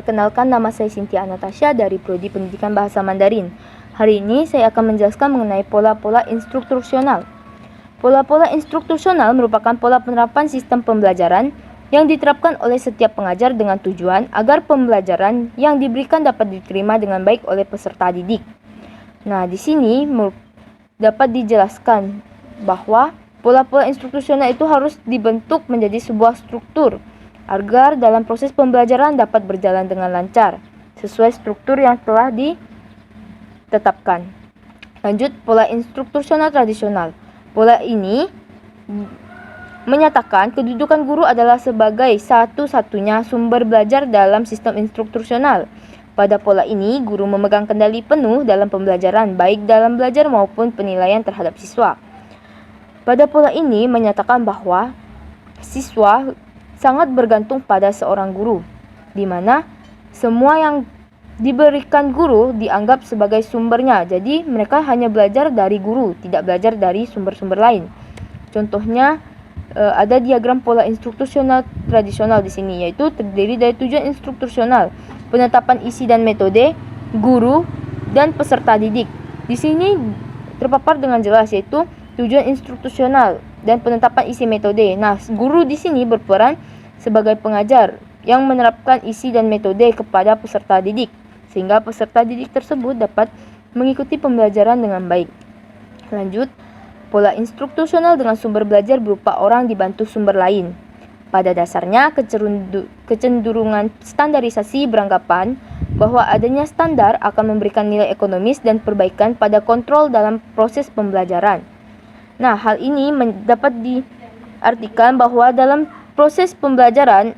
Perkenalkan, nama saya Cynthia Anastasia dari Prodi Pendidikan Bahasa Mandarin. Hari ini saya akan menjelaskan mengenai pola-pola instruktursional. Pola-pola instruktursional merupakan pola penerapan sistem pembelajaran yang diterapkan oleh setiap pengajar dengan tujuan agar pembelajaran yang diberikan dapat diterima dengan baik oleh peserta didik. Nah, di sini dapat dijelaskan bahwa pola-pola instruktursional itu harus dibentuk menjadi sebuah struktur agar dalam proses pembelajaran dapat berjalan dengan lancar sesuai struktur yang telah ditetapkan. Lanjut, pola instruktursional tradisional. Pola ini menyatakan kedudukan guru adalah sebagai satu-satunya sumber belajar dalam sistem instruktursional. Pada pola ini, guru memegang kendali penuh dalam pembelajaran, baik dalam belajar maupun penilaian terhadap siswa. Pada pola ini menyatakan bahwa siswa sangat bergantung pada seorang guru, di mana semua yang diberikan guru dianggap sebagai sumbernya. Jadi mereka hanya belajar dari guru, tidak belajar dari sumber-sumber lain. Contohnya ada diagram pola instruktursional tradisional di sini, yaitu terdiri dari tujuan instruktursional, penetapan isi dan metode, guru, dan peserta didik. Di sini terpapar dengan jelas, yaitu tujuan instruktursional dan penetapan isi metode. Nah, guru di sini berperan sebagai pengajar yang menerapkan isi dan metode kepada peserta didik, sehingga peserta didik tersebut dapat mengikuti pembelajaran dengan baik. Lanjut, pola instruktursional dengan sumber belajar berupa orang dibantu sumber lain. Pada dasarnya, kecenderungan standarisasi beranggapan bahwa adanya standar akan memberikan nilai ekonomis dan perbaikan pada kontrol dalam proses pembelajaran. Nah, hal ini dapat diartikan bahwa dalam proses pembelajaran,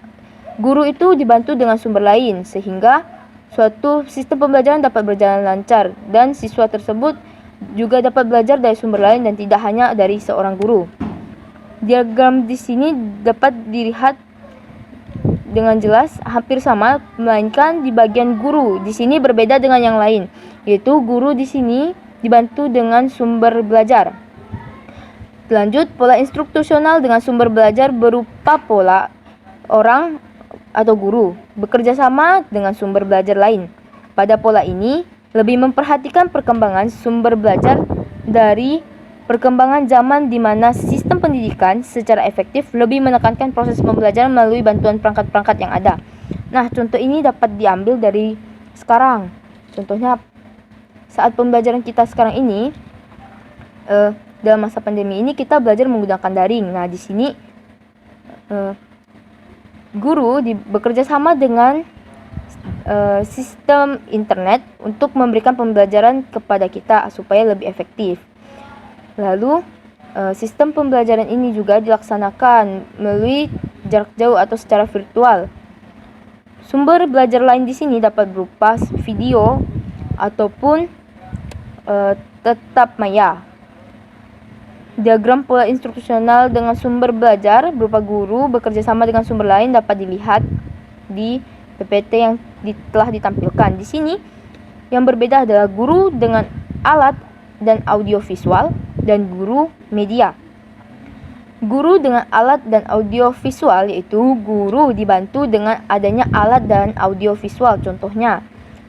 guru itu dibantu dengan sumber lain, sehingga suatu sistem pembelajaran dapat berjalan lancar dan siswa tersebut juga dapat belajar dari sumber lain dan tidak hanya dari seorang guru. Diagram di sini dapat dilihat dengan jelas hampir sama, melainkan di bagian guru di sini berbeda dengan yang lain, yaitu guru di sini dibantu dengan sumber belajar. Lanjut, pola instruktursional dengan sumber belajar berupa pola orang atau guru bekerja sama dengan sumber belajar lain. Pada pola ini, lebih memperhatikan perkembangan sumber belajar dari perkembangan zaman, di mana sistem pendidikan secara efektif lebih menekankan proses pembelajaran melalui bantuan perangkat-perangkat yang ada. Nah, contoh ini dapat diambil dari sekarang. Contohnya, saat pembelajaran kita sekarang ini, dalam masa pandemi ini kita belajar menggunakan daring. Nah, di sini guru bekerja sama dengan sistem internet untuk memberikan pembelajaran kepada kita supaya lebih efektif. Lalu sistem pembelajaran ini juga dilaksanakan melalui jarak jauh atau secara virtual. Sumber belajar lain di sini dapat berupa video ataupun tatap maya. Diagram pola instruktursional dengan sumber belajar berupa guru bekerja sama dengan sumber lain dapat dilihat di PPT yang telah ditampilkan. Di sini yang berbeda adalah guru dengan alat dan audio visual dan guru media. Guru dengan alat dan audio visual, yaitu guru dibantu dengan adanya alat dan audio visual. Contohnya,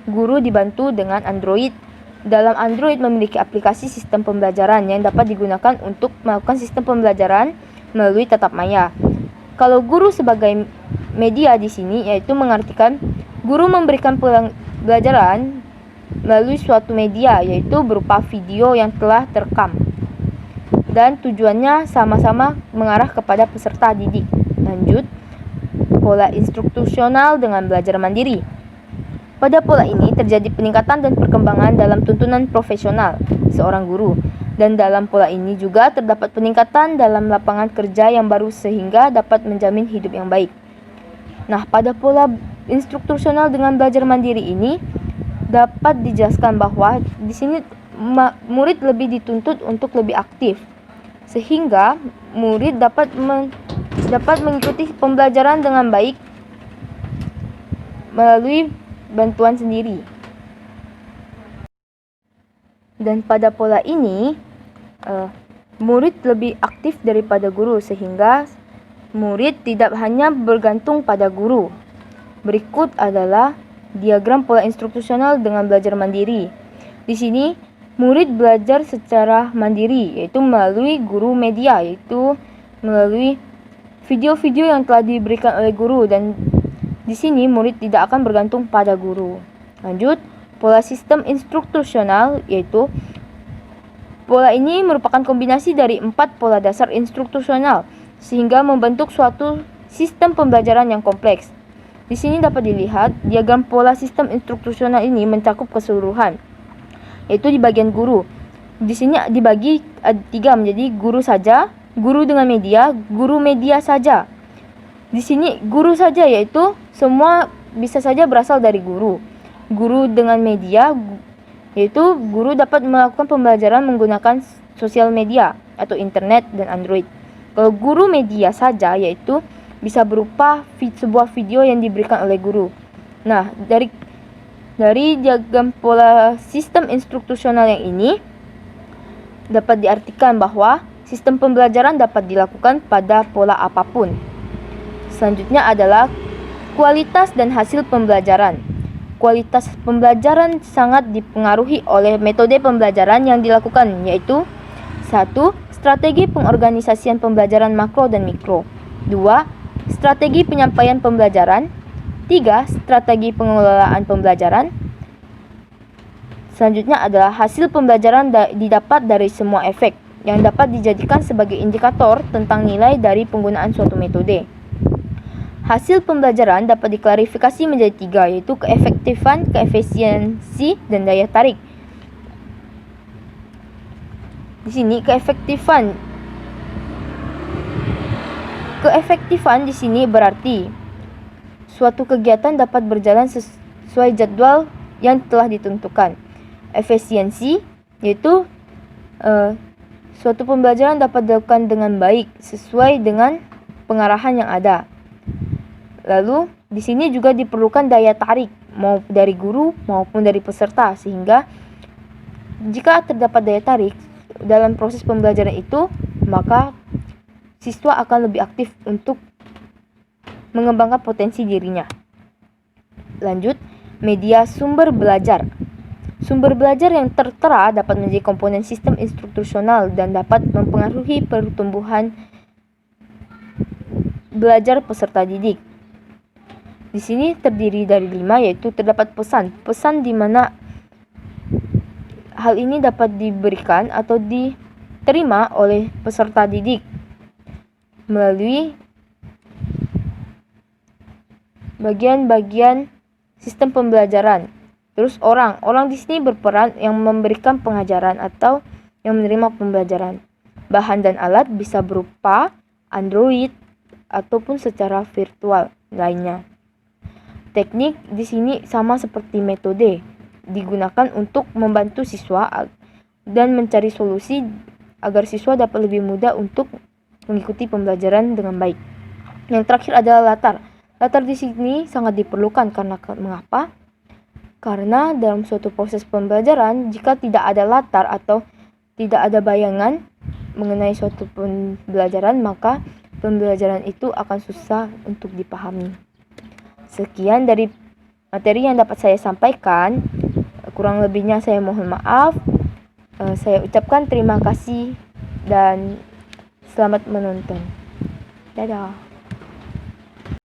guru dibantu dengan Android. Dalam Android memiliki aplikasi sistem pembelajaran yang dapat digunakan untuk melakukan sistem pembelajaran melalui tatap maya. Kalau guru sebagai media di sini, yaitu mengartikan guru memberikan pembelajaran melalui suatu media, yaitu berupa video yang telah terekam, dan tujuannya sama-sama mengarah kepada peserta didik. Lanjut, pola instruktursional dengan belajar mandiri. Pada pola ini terjadi peningkatan dan perkembangan dalam tuntunan profesional seorang guru, dan dalam pola ini juga terdapat peningkatan dalam lapangan kerja yang baru sehingga dapat menjamin hidup yang baik. Nah, pada pola instruktursional dengan belajar mandiri ini dapat dijelaskan bahwa di sini murid lebih dituntut untuk lebih aktif, sehingga murid dapat mengikuti pembelajaran dengan baik melalui bantuan sendiri. Dan pada pola ini murid lebih aktif daripada guru, sehingga murid tidak hanya bergantung pada guru. Berikut adalah Diagram pola instruksional dengan belajar mandiri. Di sini, murid belajar secara mandiri, yaitu melalui guru media, yaitu melalui video-video yang telah diberikan oleh guru, dan di sini murid tidak akan bergantung pada guru. Lanjut, pola sistem instruktursional, yaitu pola ini merupakan kombinasi dari 4 pola dasar instruktursional sehingga membentuk suatu sistem pembelajaran yang kompleks. Di sini dapat dilihat diagram pola sistem instruktursional ini mencakup keseluruhan, yaitu di bagian guru. Di sini dibagi 3 menjadi guru saja, guru dengan media, guru media saja. Di sini guru saja yaitu semua bisa saja berasal dari guru. Guru dengan media yaitu guru dapat melakukan pembelajaran menggunakan sosial media atau internet dan Android. Kalau guru media saja yaitu bisa berupa sebuah video yang diberikan oleh guru. Nah, dari diagram pola sistem instruktursional yang ini dapat diartikan bahwa sistem pembelajaran dapat dilakukan pada pola apapun. Selanjutnya adalah kualitas dan hasil pembelajaran. Kualitas pembelajaran sangat dipengaruhi oleh metode pembelajaran yang dilakukan, yaitu 1. Strategi pengorganisasian pembelajaran makro dan mikro. 2. Strategi penyampaian pembelajaran. 3. Strategi pengelolaan pembelajaran. Selanjutnya adalah hasil pembelajaran didapat dari semua efek yang dapat dijadikan sebagai indikator tentang nilai dari penggunaan suatu metode. Hasil pembelajaran dapat diklarifikasi menjadi 3, yaitu keefektifan, keefisiensi, dan daya tarik. Di sini keefektifan di sini berarti suatu kegiatan dapat berjalan sesuai jadwal yang telah ditentukan. Efisiensi yaitu suatu pembelajaran dapat dilakukan dengan baik sesuai dengan pengarahan yang ada. Lalu di sini juga diperlukan daya tarik mau dari guru maupun dari peserta, sehingga jika terdapat daya tarik dalam proses pembelajaran itu, maka siswa akan lebih aktif untuk mengembangkan potensi dirinya. Lanjut, media sumber belajar. Sumber belajar yang tertera dapat menjadi komponen sistem instruktursional dan dapat mempengaruhi pertumbuhan belajar peserta didik. Di sini terdiri dari 5, yaitu terdapat pesan di mana hal ini dapat diberikan atau diterima oleh peserta didik melalui bagian-bagian sistem pembelajaran. Terus orang di sini berperan yang memberikan pengajaran atau yang menerima pembelajaran. Bahan dan alat bisa berupa Android ataupun secara virtual lainnya. Teknik di sini sama seperti metode, digunakan untuk membantu siswa dan mencari solusi agar siswa dapat lebih mudah untuk mengikuti pembelajaran dengan baik. Yang terakhir adalah latar. Latar di sini sangat diperlukan karena mengapa? Karena dalam suatu proses pembelajaran, jika tidak ada latar atau tidak ada bayangan mengenai suatu pembelajaran, maka pembelajaran itu akan susah untuk dipahami. Sekian dari materi yang dapat saya sampaikan. Kurang lebihnya saya mohon maaf. Saya ucapkan terima kasih dan selamat menonton. Dadah.